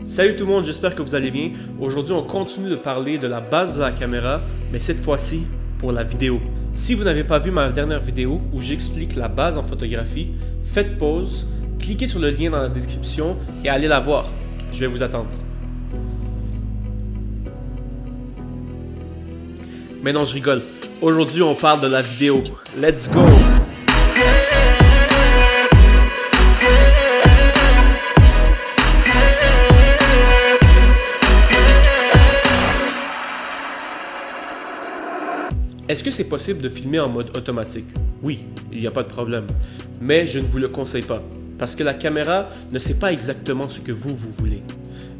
Salut tout le monde, j'espère que vous allez bien. Aujourd'hui, on continue de parler de la base de la caméra, mais cette fois-ci pour la vidéo. Si vous n'avez pas vu ma dernière vidéo où j'explique la base en photographie, faites pause, cliquez sur le lien dans la description et allez la voir. Je vais vous attendre. Mais non, je rigole. Aujourd'hui, on parle de la vidéo. Let's go! Est-ce que c'est possible de filmer en mode automatique? Oui, il n'y a pas de problème. Mais je ne vous le conseille pas, parce que la caméra ne sait pas exactement ce que vous voulez.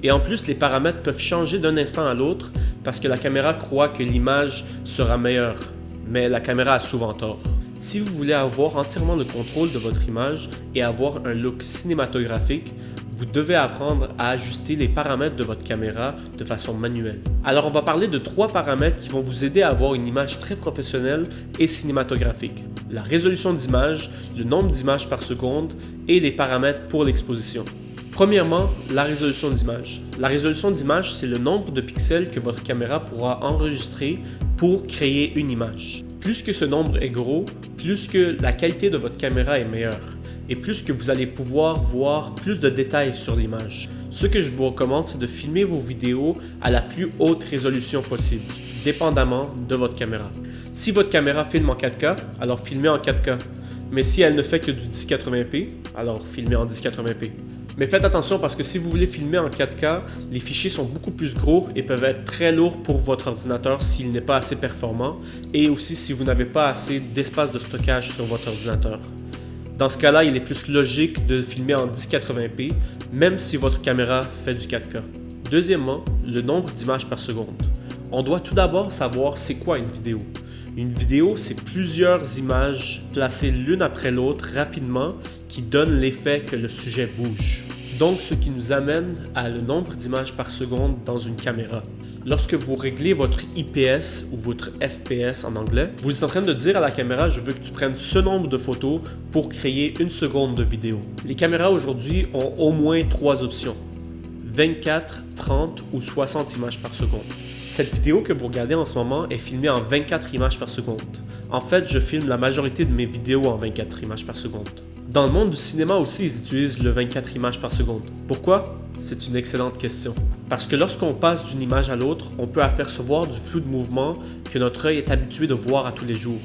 Et en plus, les paramètres peuvent changer d'un instant à l'autre parce que la caméra croit que l'image sera meilleure. Mais la caméra a souvent tort. Si vous voulez avoir entièrement le contrôle de votre image et avoir un look cinématographique, vous devez apprendre à ajuster les paramètres de votre caméra de façon manuelle. Alors on va parler de 3 paramètres qui vont vous aider à avoir une image très professionnelle et cinématographique. La résolution d'image, le nombre d'images par seconde et les paramètres pour l'exposition. Premièrement, la résolution d'image. La résolution d'image, c'est le nombre de pixels que votre caméra pourra enregistrer pour créer une image. Plus que ce nombre est gros, plus que la qualité de votre caméra est meilleure et plus que vous allez pouvoir voir plus de détails sur l'image. Ce que je vous recommande, c'est de filmer vos vidéos à la plus haute résolution possible, dépendamment de votre caméra. Si votre caméra filme en 4K, alors filmez en 4K. Mais si elle ne fait que du 1080p, alors filmez en 1080p. Mais faites attention parce que si vous voulez filmer en 4K, les fichiers sont beaucoup plus gros et peuvent être très lourds pour votre ordinateur s'il n'est pas assez performant et aussi si vous n'avez pas assez d'espace de stockage sur votre ordinateur. Dans ce cas-là, il est plus logique de filmer en 1080p, même si votre caméra fait du 4K. Deuxièmement, le nombre d'images par seconde. On doit tout d'abord savoir c'est quoi une vidéo. Une vidéo, c'est plusieurs images placées l'une après l'autre rapidement qui donnent l'effet que le sujet bouge. Donc, ce qui nous amène à le nombre d'images par seconde dans une caméra. Lorsque vous réglez votre IPS ou votre FPS en anglais, vous êtes en train de dire à la caméra « Je veux que tu prennes ce nombre de photos pour créer une seconde de vidéo ». Les caméras aujourd'hui ont au moins 3 options. 24, 30 ou 60 images par seconde. Cette vidéo que vous regardez en ce moment est filmée en 24 images par seconde. En fait, je filme la majorité de mes vidéos en 24 images par seconde. Dans le monde du cinéma aussi, ils utilisent le 24 images par seconde. Pourquoi? C'est une excellente question. Parce que lorsqu'on passe d'une image à l'autre, on peut apercevoir du flou de mouvement que notre œil est habitué de voir à tous les jours.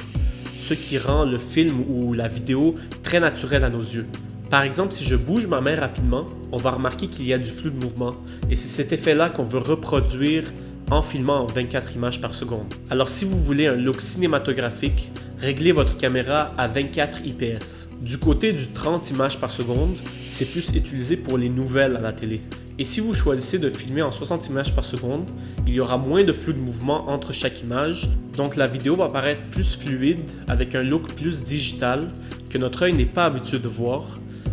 Ce qui rend le film ou la vidéo très naturel à nos yeux. Par exemple, si je bouge ma main rapidement, on va remarquer qu'il y a du flou de mouvement. Et c'est cet effet-là qu'on veut reproduire en filmant en 24 images par seconde. Alors si vous voulez un look cinématographique, réglez votre caméra à 24 IPS. Du côté du 30 images par seconde, c'est plus utilisé pour les nouvelles à la télé. Et si vous choisissez de filmer en 60 images par seconde, il y aura moins de flou de mouvement entre chaque image, donc la vidéo va paraître plus fluide avec un look plus digital que notre œil n'est pas habitué de voir,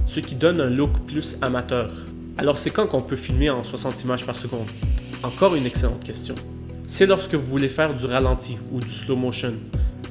ce qui donne un look plus amateur. Alors c'est quand qu'on peut filmer en 60 images par seconde? Encore une excellente question. C'est lorsque vous voulez faire du ralenti ou du slow motion,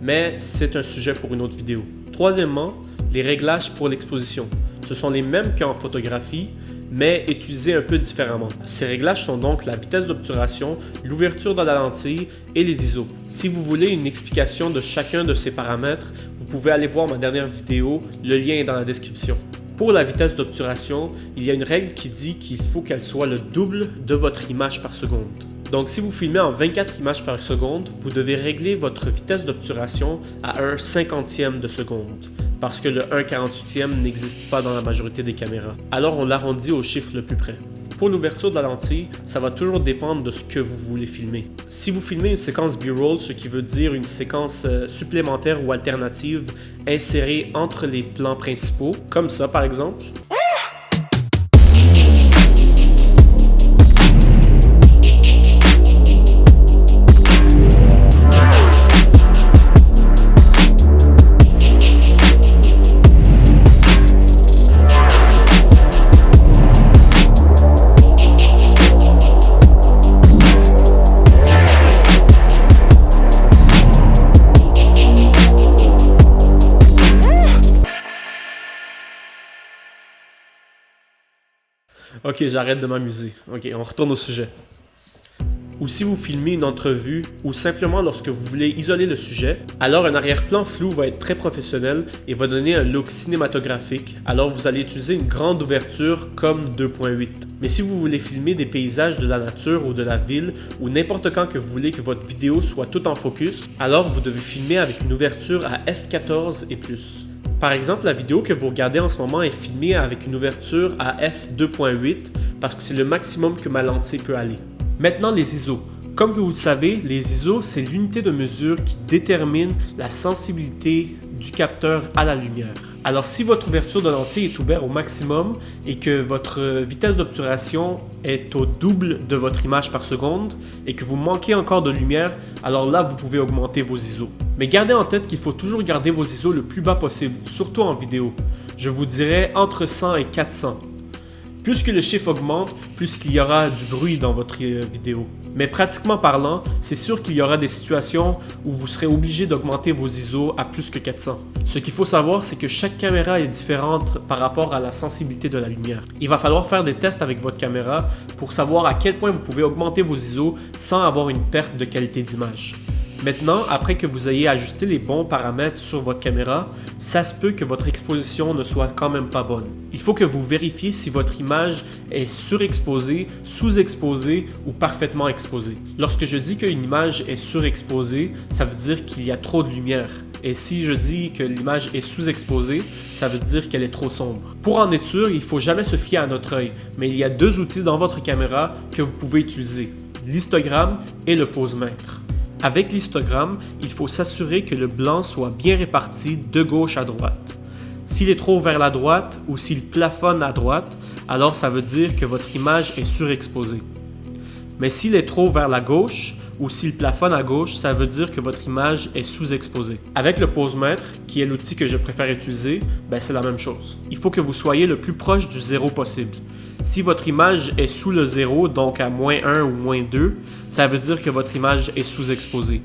mais c'est un sujet pour une autre vidéo. Troisièmement, les réglages pour l'exposition. Ce sont les mêmes qu'en photographie, mais utilisés un peu différemment. Ces réglages sont donc la vitesse d'obturation, l'ouverture de la lentille et les ISO. Si vous voulez une explication de chacun de ces paramètres, vous pouvez aller voir ma dernière vidéo, le lien est dans la description. Pour la vitesse d'obturation, il y a une règle qui dit qu'il faut qu'elle soit le double de votre image par seconde. Donc si vous filmez en 24 images par seconde, vous devez régler votre vitesse d'obturation à 1/50e de seconde, parce que le 1/48e n'existe pas dans la majorité des caméras. Alors on l'arrondit au chiffre le plus près. Pour l'ouverture de la lentille, ça va toujours dépendre de ce que vous voulez filmer. Si vous filmez une séquence B-roll, ce qui veut dire une séquence supplémentaire ou alternative insérée entre les plans principaux, comme ça par exemple, Ok, j'arrête de m'amuser. Ok, on retourne au sujet. Ou si vous filmez une entrevue ou simplement lorsque vous voulez isoler le sujet, alors un arrière-plan flou va être très professionnel et va donner un look cinématographique, alors vous allez utiliser une grande ouverture comme 2.8. Mais si vous voulez filmer des paysages de la nature ou de la ville ou n'importe quand que vous voulez que votre vidéo soit tout en focus, alors vous devez filmer avec une ouverture à f14 et plus. Par exemple, la vidéo que vous regardez en ce moment est filmée avec une ouverture à f2.8 parce que c'est le maximum que ma lentille peut aller. Maintenant, les ISO. Comme que vous le savez, les ISO, c'est l'unité de mesure qui détermine la sensibilité du capteur à la lumière. Alors, si votre ouverture de lentille est ouverte au maximum et que votre vitesse d'obturation est au double de votre image par seconde et que vous manquez encore de lumière, alors là, vous pouvez augmenter vos ISO. Mais gardez en tête qu'il faut toujours garder vos ISO le plus bas possible, surtout en vidéo. Je vous dirais entre 100 et 400. Plus que le chiffre augmente, plus qu'il y aura du bruit dans votre vidéo. Mais pratiquement parlant, c'est sûr qu'il y aura des situations où vous serez obligé d'augmenter vos ISO à plus que 400. Ce qu'il faut savoir, c'est que chaque caméra est différente par rapport à la sensibilité de la lumière. Il va falloir faire des tests avec votre caméra pour savoir à quel point vous pouvez augmenter vos ISO sans avoir une perte de qualité d'image. Maintenant, après que vous ayez ajusté les bons paramètres sur votre caméra, ça se peut que votre exposition ne soit quand même pas bonne. Il faut que vous vérifiez si votre image est surexposée, sous-exposée ou parfaitement exposée. Lorsque je dis qu'une image est surexposée, ça veut dire qu'il y a trop de lumière. Et si je dis que l'image est sous-exposée, ça veut dire qu'elle est trop sombre. Pour en être sûr, il ne faut jamais se fier à notre œil, mais il y a deux outils dans votre caméra que vous pouvez utiliser, l'histogramme et le pose-mètre. Avec l'histogramme, il faut s'assurer que le blanc soit bien réparti de gauche à droite. S'il est trop vers la droite ou s'il plafonne à droite, alors ça veut dire que votre image est surexposée. Mais s'il est trop vers la gauche ou s'il plafonne à gauche, ça veut dire que votre image est sous-exposée. Avec le pose-mètre, qui est l'outil que je préfère utiliser, c'est la même chose. Il faut que vous soyez le plus proche du zéro possible. Si votre image est sous le zéro, donc à -1 ou -2, ça veut dire que votre image est sous-exposée.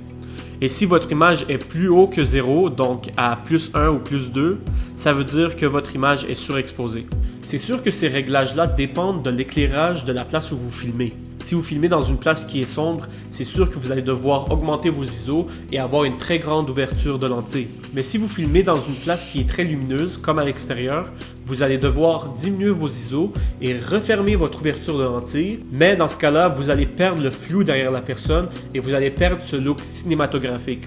Et si votre image est plus haut que 0, donc à +1 ou +2, ça veut dire que votre image est surexposée. C'est sûr que ces réglages-là dépendent de l'éclairage de la place où vous filmez. Si vous filmez dans une place qui est sombre, c'est sûr que vous allez devoir augmenter vos ISO et avoir une très grande ouverture de lentille. Mais si vous filmez dans une place qui est très lumineuse, comme à l'extérieur, vous allez devoir diminuer vos ISO et refermer votre ouverture de lentille. Mais dans ce cas-là, vous allez perdre le flou derrière la personne et vous allez perdre ce look cinématographique.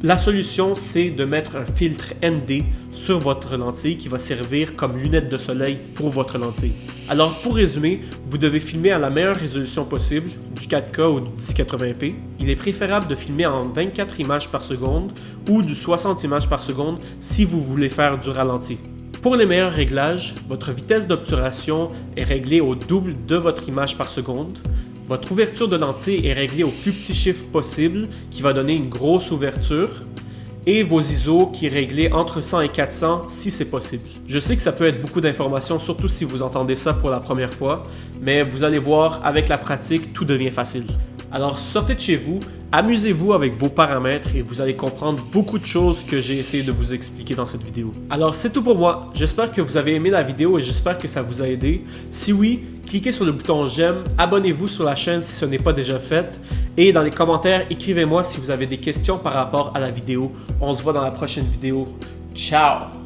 La solution, c'est de mettre un filtre ND sur votre lentille qui va servir comme lunette de soleil pour votre lentille. Alors pour résumer, vous devez filmer à la meilleure résolution possible, du 4K ou du 1080p. Il est préférable de filmer en 24 images par seconde ou du 60 images par seconde si vous voulez faire du ralenti. Pour les meilleurs réglages, votre vitesse d'obturation est réglée au double de votre image par seconde. Votre ouverture de lentille est réglée au plus petit chiffre possible, qui va donner une grosse ouverture. Et vos ISO qui est réglé entre 100 et 400 si c'est possible. Je sais que ça peut être beaucoup d'informations, surtout si vous entendez ça pour la première fois, mais vous allez voir, avec la pratique, tout devient facile. Alors sortez de chez vous, amusez-vous avec vos paramètres et vous allez comprendre beaucoup de choses que j'ai essayé de vous expliquer dans cette vidéo. Alors c'est tout pour moi, j'espère que vous avez aimé la vidéo et j'espère que ça vous a aidé. Si oui, cliquez sur le bouton j'aime, abonnez-vous sur la chaîne si ce n'est pas déjà fait et dans les commentaires, écrivez-moi si vous avez des questions par rapport à la vidéo. On se voit dans la prochaine vidéo. Ciao!